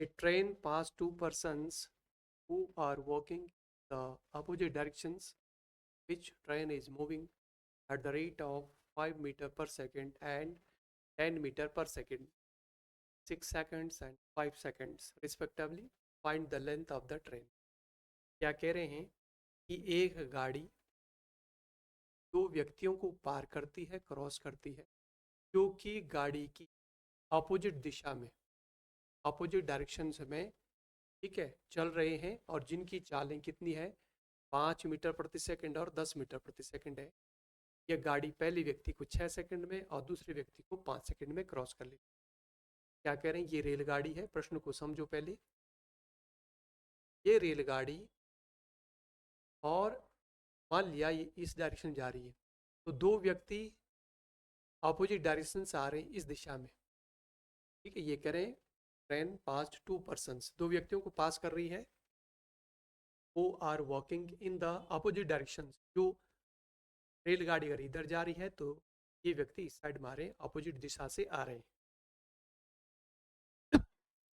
A train passed two persons who are walking the opposite directions. Which train is moving at the rate of 5 meter per second and 10 meter per second, 6 seconds and 5 seconds respectively. Find the length of the train. क्या कह रहे हैं कि एक गाड़ी दो व्यक्तियों को पार करती है, क्रॉस करती है, जो कि गाड़ी की अपोजिट दिशा में, अपोजिट डायरेक्शन में, ठीक है, चल रहे हैं और जिनकी चालें कितनी है, 5 मीटर प्रति सेकंड और 10 मीटर प्रति सेकंड है। यह गाड़ी पहले व्यक्ति को 6 सेकंड में और दूसरे व्यक्ति को 5 सेकंड में क्रॉस कर लेती है। क्या कह रहे हैं, ये रेलगाड़ी है। प्रश्न को समझो पहले। ये रेलगाड़ी, और मान लिया ये इस डायरेक्शन जा रही है, तो दो व्यक्ति अपोजिट डायरेक्शन से आ रहे हैं इस दिशा में, ठीक है। ये कह रहे हैं ट्रेन पास्ट टू पर्सन्स, दो व्यक्तियों को पास कर रही है। वो are walking in the opposite direction, जो रेलगाड़ी अगर इधर जा रही है तो ये व्यक्ति इस साइड में आ रहे हैं, अपोजिट दिशा से आ रहे हैं।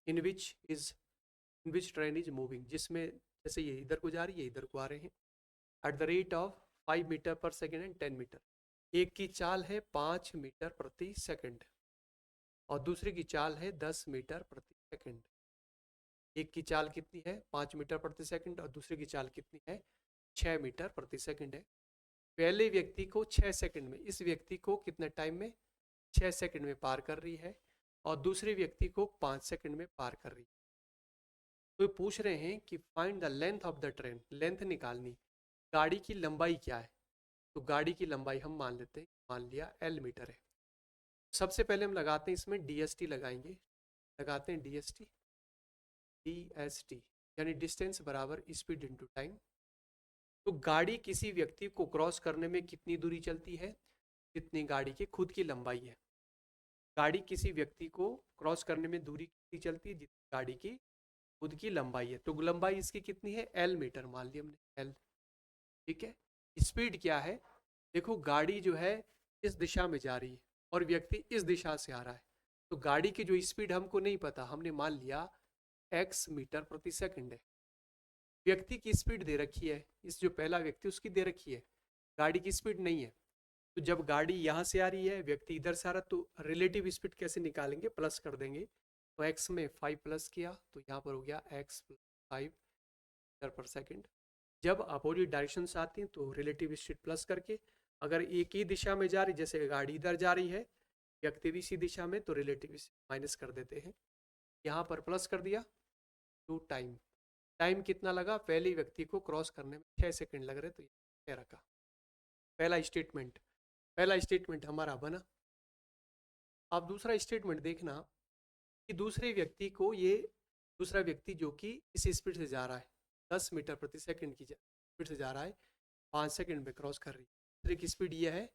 इन विच ट्रेन इज मूविंग, जिसमें जैसे ये इधर को जा रही है, इधर को आ रहे हैं, at the rate of 5 meter per second and 10 meter. एक की चाल है 5 मीटर प्रति सेकंड और दूसरे की चाल है 10 मीटर प्रति सेकंड। एक की चाल कितनी है, 5 मीटर प्रति सेकंड, और दूसरे की चाल कितनी है, 6 मीटर प्रति सेकंड है। पहले व्यक्ति को 6 सेकंड में, इस व्यक्ति को कितने टाइम में, 6 सेकंड में पार कर रही है, और दूसरे व्यक्ति को 5 सेकंड में पार कर रही है। तो पूछ रहे हैं कि find the length of the train, length निकालनी, गाड़ी की लंबाई क्या है। तो गाड़ी की लंबाई हम मान लेते हैं, मान लिया L मीटर है। सबसे पहले हम लगाते हैं इसमें DST लगाएंगे, लगाते हैं DST यानी डिस्टेंस बराबर स्पीड इनटू टाइम। तो गाड़ी किसी व्यक्ति को क्रॉस करने में कितनी दूरी चलती है, जितनी गाड़ी की खुद की लंबाई है। गाड़ी किसी व्यक्ति को क्रॉस करने में दूरी कितनी चलती है, जितनी गाड़ी की खुद की लंबाई है। तो लंबाई इसकी कितनी है, L मीटर मान लिया हमने, L, ठीक है। स्पीड क्या है, देखो गाड़ी जो है इस दिशा में जा रही है और व्यक्ति इस दिशा से आ रहा है, तो गाड़ी की जो स्पीड हमको नहीं पता, हमने मान लिया x मीटर प्रति सेकंड है। व्यक्ति की स्पीड दे रखी है, इस जो पहला व्यक्ति उसकी दे रखी है, गाड़ी की स्पीड नहीं है। तो जब गाड़ी यहाँ से आ रही है, व्यक्ति इधर से आ रहा है, तो रिलेटिव स्पीड कैसे निकालेंगे, प्लस कर देंगे। तो x में 5 प्लस किया तो यहाँ पर हो गया x + 5 मीटर पर सेकंड। जब अपोजिट डायरेक्शन से आती है तो रिलेटिव स्पीड प्लस करके, अगर एक ही दिशा में जा रही, जैसे गाड़ी इधर जा रही है, व्यक्ति भी इसी दिशा में, तो रिलेटिव माइनस कर देते हैं। यहाँ पर प्लस कर दिया टू टाइम, टाइम कितना लगा, पहले व्यक्ति को क्रॉस करने में 6 सेकंड लग रहे, तो ये रखा पहला स्टेटमेंट हमारा बना। अब दूसरा स्टेटमेंट देखना कि दूसरे व्यक्ति को, ये दूसरा व्यक्ति जो कि इस स्पीड से जा रहा है, 10 मीटर प्रति सेकंड की स्पीड से जा रहा है, 5 सेकंड में क्रॉस कर रही है। दूसरे की स्पीड ये है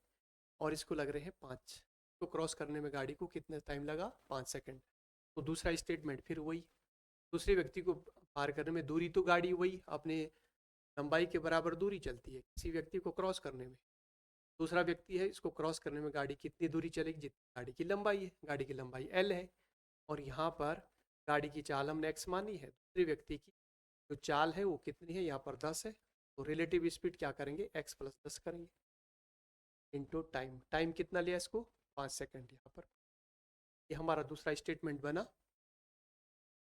और इसको लग रहे हैं 5, तो क्रॉस करने में गाड़ी को कितना टाइम लगा, 5 सेकंड। तो दूसरा स्टेटमेंट फिर वही, दूसरे व्यक्ति को पार करने में दूरी, तो गाड़ी वही अपने लंबाई के बराबर दूरी चलती है किसी व्यक्ति को क्रॉस करने में। दूसरा व्यक्ति है, इसको क्रॉस करने में गाड़ी कितनी दूरी चलेगी, जितनी गाड़ी की लंबाई है, गाड़ी की लंबाई L है। और यहाँ पर गाड़ी की चाल हमने x मानी है, दूसरे व्यक्ति की जो चाल है वो कितनी है, यहाँ पर 10 है, तो रिलेटिव स्पीड क्या करेंगे, x + 10 करेंगे इनटू टाइम। टाइम कितना लिया इसको, 5 सेकंड। यहाँ पर ये हमारा दूसरा स्टेटमेंट बना।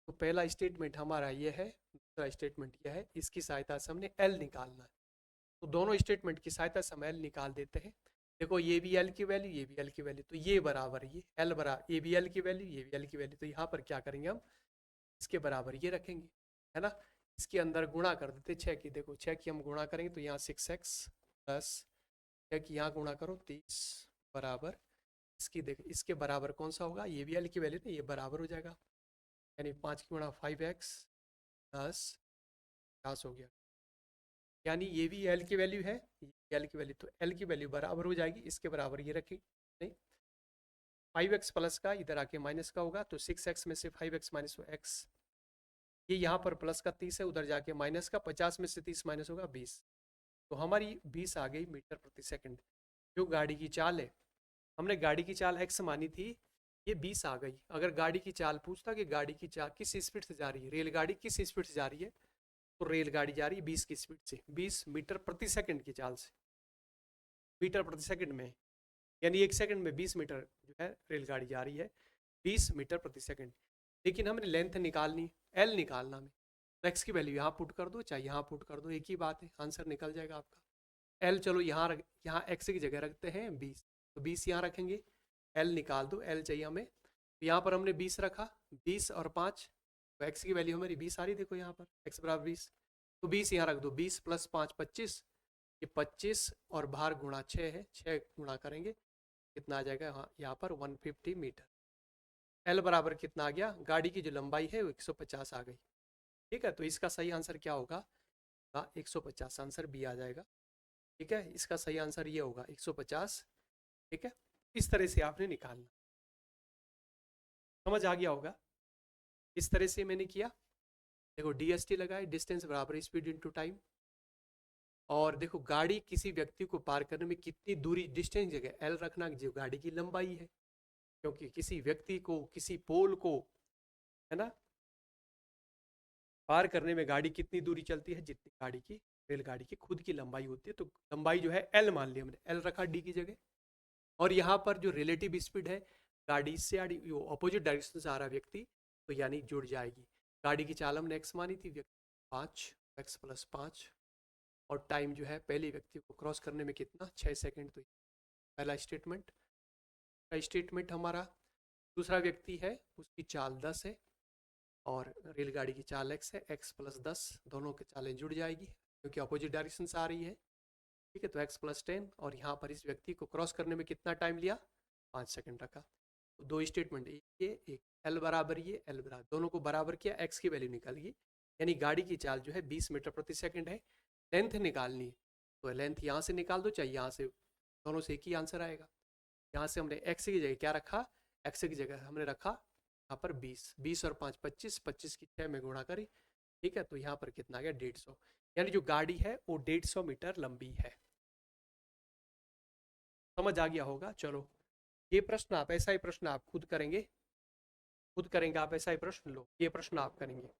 तो पहला स्टेटमेंट हमारा ये है, दूसरा स्टेटमेंट यह है, इसकी सहायता से हमने L निकालना है। तो दोनों स्टेटमेंट की सहायता से हम L निकाल देते हैं। देखो ये भी L की वैल्यू, ये भी L की वैल्यू, तो ये बराबर, ये L बराबर, ये भी L की वैल्यू, ये भी L की वैल्यू, तो यहाँ पर क्या करेंगे हम, इसके बराबर ये रखेंगे, है ना। इसके अंदर गुणा कर देते 6 की, देखो 6 की हम गुणा करेंगे तो यहाँ 6x प्लस 6 की यहाँ गुणा करो 30 बराबर इसकी, देखो इसके बराबर कौन सा होगा, ये भी L की वैल्यू, तो ये बराबर हो जाएगा, यानी 5 की गुणा 5x प्लस 50 हो गया। यानी ये भी L की वैल्यू है, ये L की वैल्यू, तो L की वैल्यू बराबर हो जाएगी, इसके बराबर ये रखें, नहीं 5x प्लस का इधर आके माइनस का होगा, तो 6x में से 5x माइनस x, ये यहाँ पर प्लस का 30 है, उधर जाके माइनस का, 50 में से 30 माइनस होगा 20, तो हमारी 20 आ गई मीटर प्रति सेकंड। जो गाड़ी की चाल है, हमने गाड़ी की चाल x मानी थी, ये 20 आ गई। अगर गाड़ी की चाल पूछता कि गाड़ी की चाल किस स्पीड से जा रही है, रेलगाड़ी किस स्पीड से जा रही है, तो रेलगाड़ी जा रही है 20 की स्पीड से, 20 मीटर प्रति सेकंड की चाल से, मीटर प्रति सेकंड में, यानी 1 सेकंड में 20 मीटर जो है रेलगाड़ी जा रही है, 20 मीटर प्रति सेकंड। लेकिन हमने लेंथ निकालनी, एल निकालना हमें, तो एक्स की वैल्यू यहाँ पुट कर दो चाहे यहाँ पुट कर दो, एक ही बात है, आंसर निकल जाएगा आपका। एल चलो यहाँ एक्स की जगह रखते हैं 20, तो 20 यहाँ रखेंगे, एल निकाल दो, एल चाहिए हमें, तो यहाँ पर हमने 20 रखा, 20 और 5, तो एक्स की वैल्यू हमारी 20 आ रही, देखो यहाँ पर एक्स बराबर 20, तो 20 यहाँ रख दो, 20 प्लस 5 25, ये 25 और बाहर गुणा 6 है, 6 गुणा करेंगे कितना आ जाएगा, हाँ यहाँ पर 150 मीटर। एल बराबर कितना आ गया, गाड़ी की जो लंबाई है वो 150 आ गई। ठीक है, तो इसका सही आंसर क्या होगा, 150, आंसर बी आ जाएगा। ठीक है, इसका सही आंसर ये होगा 150। ठीक है, इस तरह से आपने निकालना, समझ आ गया होगा, इस तरह से मैंने किया। देखो DST लगाए, डिस्टेंस बराबर स्पीड इनटू टाइम, और देखो गाड़ी किसी व्यक्ति को पार करने में कितनी दूरी, डिस्टेंस जगह एल रखना जो गाड़ी की लंबाई है, क्योंकि किसी व्यक्ति को किसी पोल को, है ना, पार करने में गाड़ी कितनी दूरी चलती है, जितनी गाड़ी की, रेलगाड़ी की खुद की लंबाई होती है, तो लंबाई जो है एल मान ली हमने, एल रखा डी की जगह। और यहाँ पर जो रिलेटिव स्पीड है, गाड़ी से अपोजिट डायरेक्शन से आ रहा व्यक्ति, तो यानी जुड़ जाएगी। गाड़ी की चाल हमने एक्स मानी थी, व्यक्ति 5, एक्स प्लस 5, और टाइम जो है पहले व्यक्ति को क्रॉस करने में कितना, 6 सेकेंड, तो पहला स्टेटमेंट का स्टेटमेंट हमारा। दूसरा व्यक्ति है, उसकी चाल 10 है और रेलगाड़ी की चाल x है, x प्लस 10, दोनों की चालें जुड़ जाएगी क्योंकि अपोजिट डायरेक्शन से आ रही है। ठीक है, तो x प्लस 10, और यहाँ पर इस व्यक्ति को क्रॉस करने में कितना टाइम लिया, 5 सेकंड रखा। तो दो स्टेटमेंट, ये एक, एल बराबर ये, एल बराबर, दोनों को बराबर किया, x की वैल्यू निकाल गई, यानी गाड़ी की चाल जो है 20 मीटर प्रति सेकंड है। लेंथ निकालनी है, तो लेंथ यहाँ से निकाल दो चाहे यहाँ से, दोनों से एक ही आंसर आएगा। यहाँ से हमने x की जगह क्या रखा, x की जगह हमने रखा यहाँ पर 20, 20 और 5 25, 25 की 6 में गुणा करी। ठीक है, तो यहाँ पर कितना आ गया, 150, यानी जो गाड़ी है वो 150 मीटर लंबी है। समझ आ गया होगा। चलो, ये प्रश्न आप, ऐसा ही प्रश्न आप खुद करेंगे, खुद करेंगे आप ऐसा ही प्रश्न, लो ये प्रश्न आप करेंगे,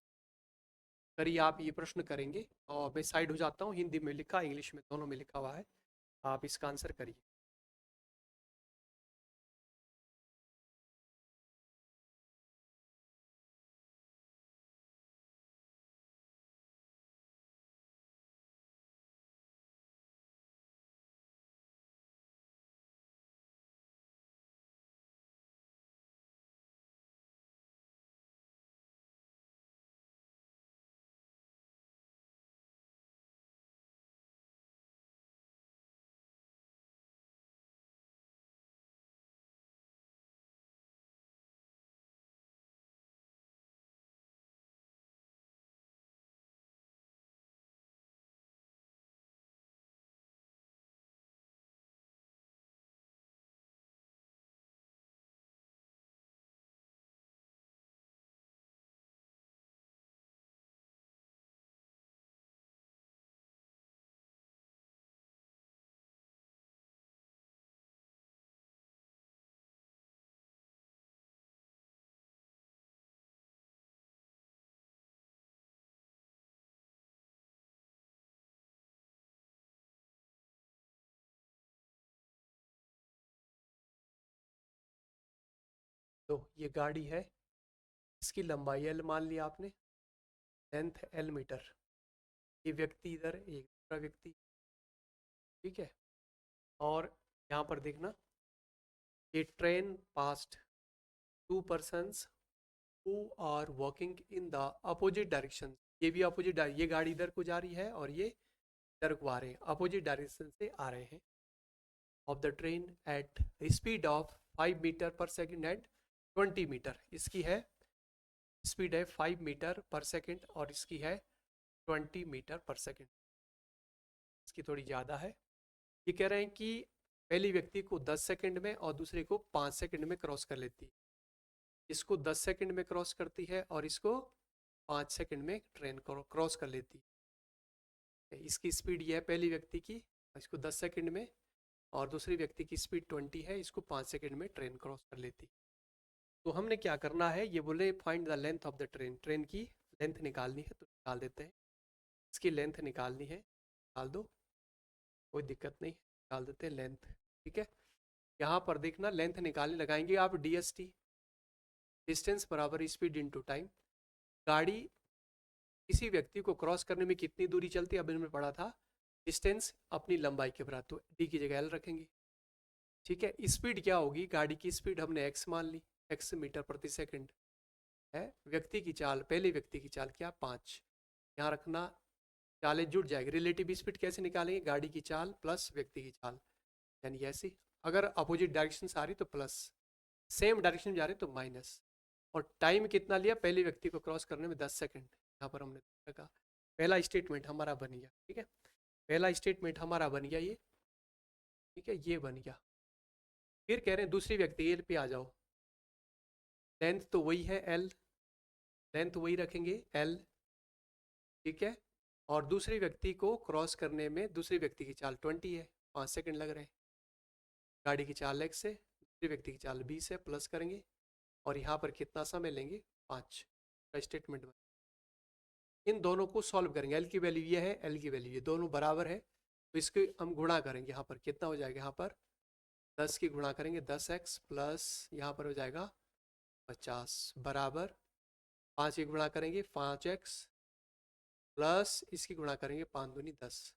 करिए आप ये प्रश्न करेंगे, और मैं साइड हो जाता हूँ, हिंदी में लिखा, इंग्लिश में, दोनों में लिखा हुआ है, आप इसका आंसर करिए। तो ये गाड़ी है, इसकी लंबाई एल मान लिया आपने, लेंथ एल मीटर, ये व्यक्ति इधर, एक दूसरा व्यक्ति, ठीक है, और यहाँ पर देखना, ये train past 2 persons who are walking in the opposite direction, ये भी अपोजिट, ये गाड़ी इधर को जा रही है और ये इधर को आ रहे हैं, अपोजिट डायरेक्शन से आ रहे हैं, of the train at speed of 5 meter per second and 20 meter, इसकी है स्पीड है 5 मीटर पर सेकेंड और इसकी है 20 मीटर पर सेकेंड, इसकी थोड़ी ज़्यादा है। ये कह रहे हैं कि पहली व्यक्ति को 10 सेकंड में और दूसरे को 5 सेकंड में क्रॉस कर लेती है, इसको 10 सेकंड में क्रॉस करती है और इसको 5 सेकंड में ट्रेन क्रॉस कर लेती है। इसकी स्पीड ये है पहली व्यक्ति की, इसको 10 सेकंड में, और दूसरी व्यक्ति की स्पीड 20 है, इसको 5 सेकंड में ट्रेन क्रॉस कर लेती है। तो हमने क्या करना है, ये बोले find the length of the train, train की लेंथ निकालनी है, तो निकाल देते हैं। इसकी लेंथ निकालनी है, निकाल दो, कोई दिक्कत नहीं, निकाल देते हैं लेंथ। ठीक है, यहाँ पर देखना लेंथ निकालने लगाएंगे आप DST, डिस्टेंस बराबर स्पीड इनटू टाइम। गाड़ी किसी व्यक्ति को क्रॉस करने में कितनी दूरी चलती है, अभी हमने पढ़ा था डिस्टेंस अपनी लंबाई के बराबर, तो डी की जगह एल रखेंगे। ठीक है, स्पीड क्या होगी, गाड़ी की स्पीड हमने एक्स मान ली, एक्स मीटर प्रति सेकंड है। व्यक्ति की चाल, पहले व्यक्ति की चाल क्या 5, यहाँ रखना, चालें जुड़ जाएगी। रिलेटिव स्पीड कैसे निकालेंगे, गाड़ी की चाल प्लस व्यक्ति की चाल, यानी ऐसी, अगर अपोजिट डायरेक्शन से आ रही तो प्लस, सेम डायरेक्शन में जा रहे तो माइनस। और टाइम कितना लिया पहले व्यक्ति को क्रॉस करने में, 10 सेकंड, यहाँ पर हमने रखा। पहला स्टेटमेंट हमारा बन गया। ठीक है, पहला स्टेटमेंट हमारा बन गया ये। ठीक है, ये बन गया। फिर कह रहे हैं दूसरी व्यक्ति एल पे आ जाओ, लेंथ तो वही है एल, लेंथ वही रखेंगे एल। ठीक है, और दूसरे व्यक्ति को क्रॉस करने में दूसरे व्यक्ति की चाल 20 है, 5 सेकंड लग रहे हैं। गाड़ी की चाल x है, दूसरे व्यक्ति की चाल 20 है, प्लस करेंगे और यहाँ पर कितना समय लेंगे 5 का स्टेटमेंट बन। इन दोनों को सॉल्व करेंगे, एल की वैल्यू ये है, एल की वैल्यू ये, दोनों बराबर है, तो इसके हम गुणा करेंगे। यहाँ पर कितना हो जाएगा, यहाँ पर 10 की गुणा करेंगे 10x प्लस यहाँ पर हो जाएगा 50 बराबर 5 की गुणा करेंगे 5x प्लस इसकी गुणा करेंगे 5 दूनी 10।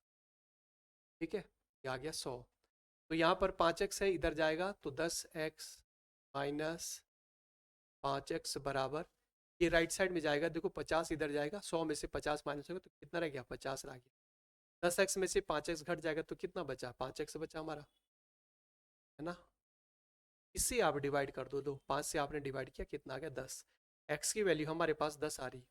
ठीक है, ये आ गया 100। तो यहाँ पर 5x है, इधर जाएगा तो 10x माइनस 5x बराबर, ये राइट साइड में जाएगा, देखो 50 इधर जाएगा, 100 में से 50 माइनस होगा तो कितना रह गया 50 रह गया। 10x में से 5x घट जाएगा तो कितना बचा, 5x बचा हमारा, है ना। इससे आप डिवाइड कर दो, 5 से आपने डिवाइड किया कितना आ गया 10। x की वैल्यू हमारे पास 10 आ रही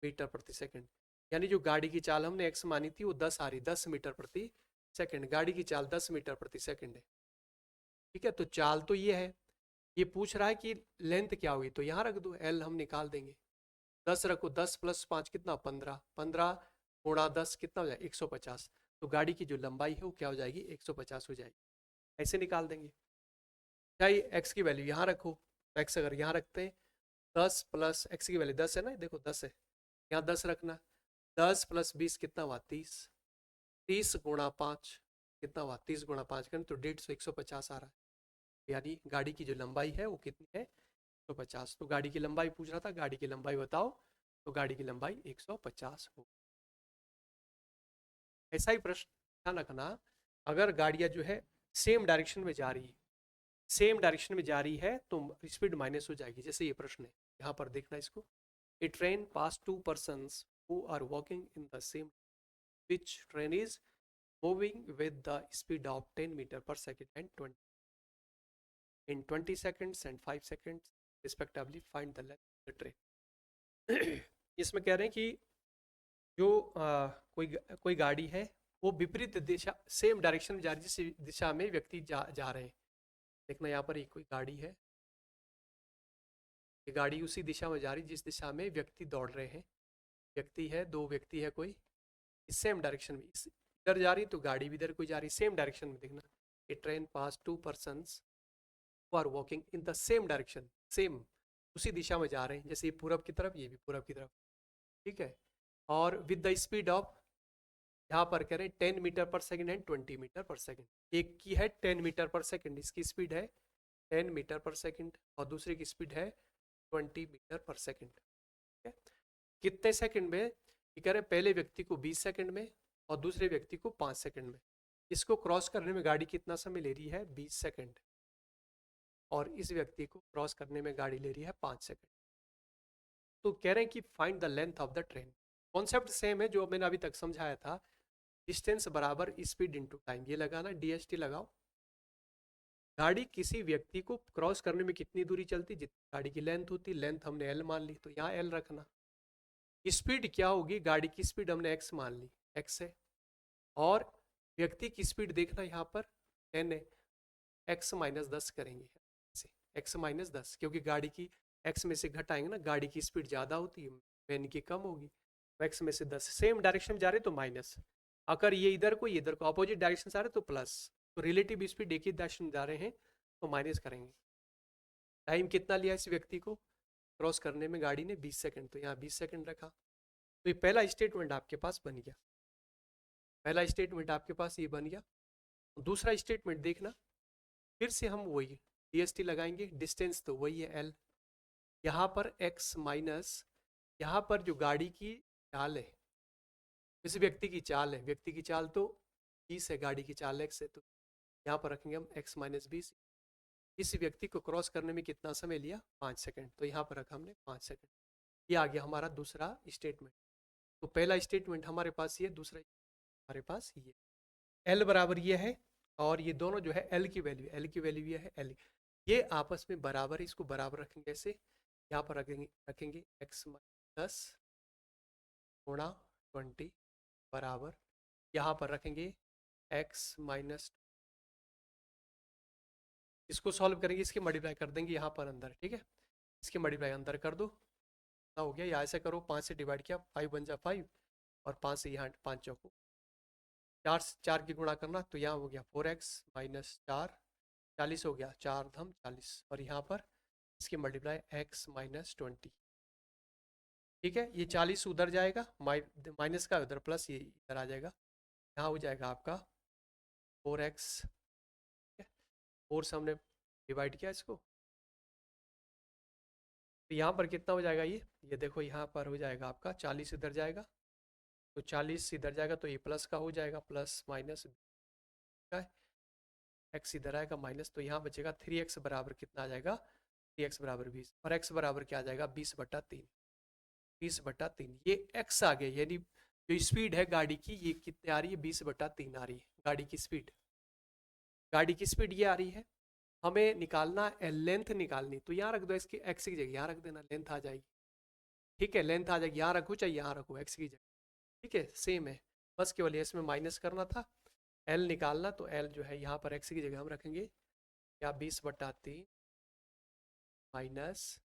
मीटर प्रति सेकंड, यानी जो गाड़ी की चाल हमने x मानी थी वो 10 आ रही, 10 मीटर प्रति सेकंड। गाड़ी की चाल 10 मीटर प्रति सेकंड है। ठीक है, तो चाल तो ये है, ये पूछ रहा है कि लेंथ क्या होगी, तो यहाँ रख दो एल, हम निकाल देंगे। 10 रखो, 10 प्लस 5 कितना 15, 15 गुणा 10 कितना हो जाएगा 150। तो गाड़ी की जो लंबाई है वो क्या हो जाएगी 150 हो जाएगी, ऐसे निकाल देंगे। चाहे एक्स की वैल्यू यहाँ रखो, एक्स अगर यहाँ रखते हैं 10 प्लस एक्स की वैल्यू 10 है ना, देखो 10 है, यहाँ 10 रखना, 10 प्लस 20 कितना हुआ 30, 30 गुणा 5 कितना हुआ 30 गुणा 5 करें तो 150, 150 आ रहा है, यानी गाड़ी की जो लंबाई है वो कितनी है 150। तो गाड़ी की लंबाई पूछ रहा था, गाड़ी की लंबाई बताओ, तो गाड़ी की लंबाई 150 हो। ऐसा ही प्रश्न ध्यान रखना, अगर गाड़ियां जो है सेम डायरेक्शन में जा रही है, सेम डायरेक्शन में जा रही है तो स्पीड माइनस हो जाएगी। जैसे ये प्रश्न है, यहाँ पर देखना इसको, ए train pass 2 persons who are walking in the same, which train is moving with the speed of 10 meter per second and 20 in 20 seconds and 5 seconds respectively, find the length of the train। इसमें कह रहे हैं कि जो कोई गाड़ी है वो विपरीत दिशा, सेम डायरेक्शन में जा रही है, जिस दिशा में व्यक्ति जा रहे हैं। देखना यहाँ पर एक कोई गाड़ी है, ये गाड़ी उसी दिशा में जा रही जिस दिशा में व्यक्ति दौड़ रहे हैं। व्यक्ति है, 2 व्यक्ति है कोई, सेम डायरेक्शन में, इधर जा रही तो गाड़ी भी इधर कोई जा रही, सेम डायरेक्शन में। देखना, a train pass 2 persons who are walking in the same direction, same उसी दिशा में जा रहे हैं, जैसे ये पूरब की तरफ, ये भी पूरब की तरफ। ठीक है, और विद द स्पीड ऑफ, यहाँ पर कह रहे हैं 10 मीटर पर सेकंड एंड 20 मीटर पर सेकंड। एक की है 10 मीटर पर सेकंड, इसकी स्पीड है 10 मीटर पर सेकंड, और दूसरे की स्पीड है 20 मीटर पर सेकंड। ठीक है, कितने सेकंड में, ये कह रहे हैं पहले व्यक्ति को 20 सेकंड में और दूसरे व्यक्ति को 5 सेकंड में। इसको क्रॉस करने में गाड़ी कितना समय ले रही है 20 सेकंड, और इस व्यक्ति को क्रॉस करने में गाड़ी ले रही है 5 सेकंड। तो कह रहे हैं कि find the length of the train. Concept same है जो मैंने अभी तक समझाया था, डिस्टेंस बराबर स्पीड इनटू टाइम, ये लगाना, DST लगाओ। गाड़ी किसी व्यक्ति को क्रॉस करने में कितनी दूरी चलती, जितनी गाड़ी की लेंथ होती, लेंथ हमने L मान ली तो यहाँ L रखना। स्पीड क्या होगी, गाड़ी की स्पीड हमने x मान ली, x है, और व्यक्ति की स्पीड देखना यहाँ पर 10 है, x माइनस 10 करेंगे, x माइनस 10, क्योंकि गाड़ी की x में से घटाएंगे ना, गाड़ी की स्पीड ज़्यादा होती है, वैन की कम होगी, x में से 10, सेम डायरेक्शन में जा रहे तो माइनस, अगर ये इधर को इधर को अपोजिट डायरेक्शन से आ रहे तो प्लस, तो रिलेटिव स्पीड एक ही डायरेक्शन में जा रहे हैं तो माइनस करेंगे। टाइम कितना लिया इस व्यक्ति को क्रॉस करने में गाड़ी ने? 20 सेकंड, तो यहाँ 20 सेकंड रखा। तो ये पहला स्टेटमेंट आपके पास बन गया, पहला स्टेटमेंट आपके पास ये बन गया। दूसरा स्टेटमेंट देखना, फिर से हम वही DST लगाएंगे, डिस्टेंस तो वही है L, यहाँ पर x माइनस यहाँ पर जो गाड़ी की चाल है, इस व्यक्ति की चाल है, व्यक्ति की चाल तो 20 है, गाड़ी की चाल x है, तो यहाँ पर रखेंगे हम x माइनस 20। इस व्यक्ति को क्रॉस करने में कितना समय लिया? 5 सेकंड, तो यहाँ पर रखा हमने 5 सेकंड। ये आ गया हमारा दूसरा स्टेटमेंट। तो पहला स्टेटमेंट हमारे पास ये, दूसरा हमारे पास ये L बराबर ये है, और ये दोनों जो है L की वैल्यू, L की वैल्यू ये है L, ये आपस में बराबर है, इसको बराबर रखेंगे ऐसे, यहाँ पर रखेंगे x माइनस 10 गुणा 20 बराबर, यहाँ पर रखेंगे x माइनस, इसको सॉल्व करेंगे, इसके मल्टीप्लाई कर देंगे यहाँ पर अंदर, ठीक है, इसके मल्टीप्लाई अंदर कर दो, क्या हो गया? यहाँ ऐसे करो, 5 से डिवाइड किया, 5 बन जा 5, और 5 से यहाँ 5 चौको 4, 4 की गुणा करना, तो यहाँ हो गया 4x माइनस 4, 40 हो गया, 4 धम 40, और यहाँ पर इसके मल्टीप्लाई x माइनस 20, ठीक है। ये 40 उधर जाएगा, माइनस का उधर प्लस, ये इधर आ जाएगा, यहाँ हो जाएगा आपका 4x, 4 से हमने डिवाइड किया इसको, तो यहाँ पर कितना हो जाएगा? ये देखो, यहाँ पर हो जाएगा आपका 40 इधर जाएगा, तो 40 इधर जाएगा, तो ये प्लस का हो जाएगा, प्लस माइनस का x इधर आएगा माइनस, तो यहाँ बचेगा 3x बराबर कितना आ जाएगा? 3x बराबर 20, और x बराबर क्या आ जाएगा? 20/3, 20/3, ये x आ गया, यानी जो स्पीड है गाड़ी की ये कितनी आ रही है? 20/3 आ रही है गाड़ी की स्पीड, गाड़ी की स्पीड ये आ रही है। हमें निकालना लेंथ निकालनी, तो यहाँ रख दो, इसकी x की जगह यहाँ रख देना, लेंथ आ जाएगी, ठीक है, लेंथ आ जाएगी, यहाँ रखो चाहे यहाँ रखो x की जगह, ठीक है, सेम है, बस केवल इसमें माइनस करना था, L निकालना, तो L जो है यहाँ पर x की जगह हम रखेंगे या 20/3 माइनस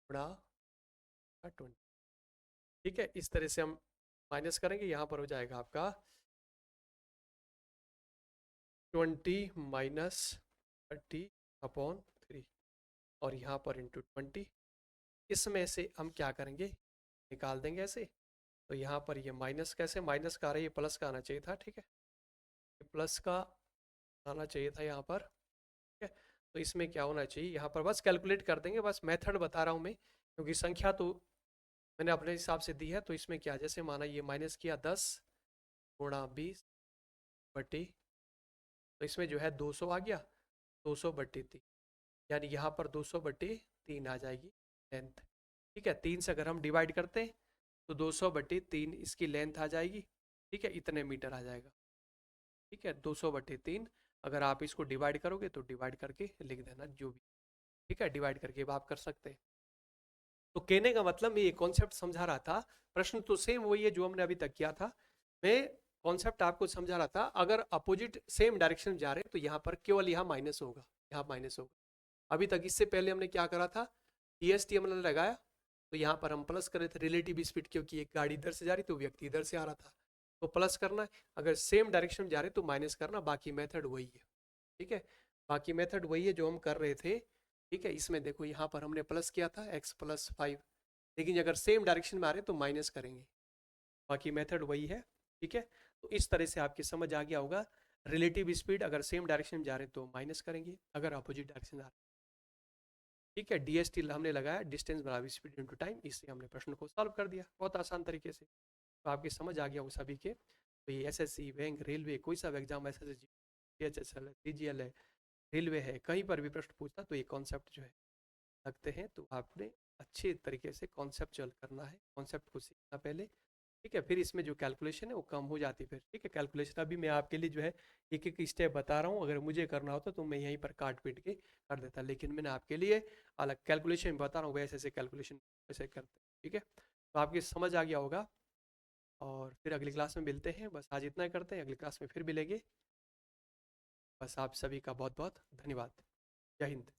गुणा 20, ठीक है, इस तरह से हम माइनस करेंगे, यहाँ पर हो जाएगा आपका 20 माइनस 30/3, और यहाँ पर इंटू 20, इसमें से हम क्या करेंगे? निकाल देंगे ऐसे, तो यहाँ पर ये माइनस, कैसे माइनस का आ रहा है? ये प्लस का आना चाहिए था, ठीक है, ये प्लस का आना चाहिए था यहाँ पर, ठीक है, तो इसमें क्या होना चाहिए? यहाँ पर बस कैलकुलेट कर देंगे, बस मेथड बता रहा हूँ मैं, क्योंकि संख्या तो मैंने अपने हिसाब से दी है, तो इसमें क्या, जैसे माना ये माइनस किया 10 गुणा 20 बटे, तो इसमें जो है 200 आ गया, 200/3, यानी यहाँ पर 200/3 आ जाएगी लेंथ, ठीक है, 3 से अगर हम डिवाइड करते हैं तो 200/3 इसकी लेंथ आ जाएगी, ठीक है, इतने मीटर आ जाएगा, ठीक है, 200/3, अगर आप इसको डिवाइड करोगे तो डिवाइड करके लिख देना जो भी, ठीक है, डिवाइड करके आप कर सकते हैं। तो कहने का मतलब मैं ये कॉन्सेप्ट समझा रहा था, प्रश्न तो सेम वही है जो हमने अभी तक किया था, मैं कॉन्सेप्ट आपको समझा रहा था, अगर अपोजिट सेम डायरेक्शन में जा रहे हैं तो यहाँ पर केवल यहाँ माइनस होगा, यहाँ माइनस होगा। अभी तक इससे पहले हमने क्या करा था? DST हमने लगाया, तो यहाँ पर हम प्लस कर रहे थे रिलेटिव स्पीड, क्योंकि एक गाड़ी इधर से जा रही तो व्यक्ति इधर से आ रहा था, तो प्लस करना है, अगर सेम डायरेक्शन में जा रहे तो माइनस करना, बाकी मेथड वही है, ठीक है, बाकी मेथड वही है जो हम कर रहे थे, ठीक है। इसमें देखो यहाँ पर हमने प्लस किया था x + 5, लेकिन अगर सेम डायरेक्शन में आ रहे तो माइनस करेंगे, बाकी मेथड वही है, ठीक है। तो इस तरह से आपकी समझ आ गया होगा, रिलेटिव स्पीड अगर सेम डायरेक्शन में जा रहे तो माइनस करेंगे, अगर अपोजिट डायरेक्शन आ रहे, ठीक है। DST हमने लगाया, डिस्टेंस बराबर स्पीड इनटू टाइम, इससे हमने प्रश्न को सॉल्व कर दिया बहुत आसान तरीके से, तो आपकी समझ आ गया वो सभी के। तो ये SSC, बैंक, रेलवे, कोई सा एग्जाम, SSC, PHSL है, CGL है, रेलवे है, कहीं पर भी प्रश्न पूछता तो ये कॉन्सेप्ट जो है लगते हैं, तो आपने अच्छे तरीके से कॉन्सेप्चुअल करना है, कॉन्सेप्ट को सीखना पहले, ठीक है, फिर इसमें जो कैलकुलेशन है वो कम हो जाती है फिर, ठीक है। कैलकुलेशन अभी मैं आपके लिए जो है एक एक स्टेप बता रहा हूँ, अगर मुझे करना होता तो मैं यहीं पर काट पीट के कर देता, लेकिन मैंने आपके लिए अलग कैलकुलेशन बता रहा हूँ, वैसे ऐसे कैलकुलेशन वैसे करते, ठीक है। तो आपकी समझ आ गया होगा, और फिर अगली क्लास में मिलते हैं, बस आज इतना करते हैं, अगली क्लास में फिर मिलेंगे। बस आप सभी का बहुत बहुत धन्यवाद। जय हिंद।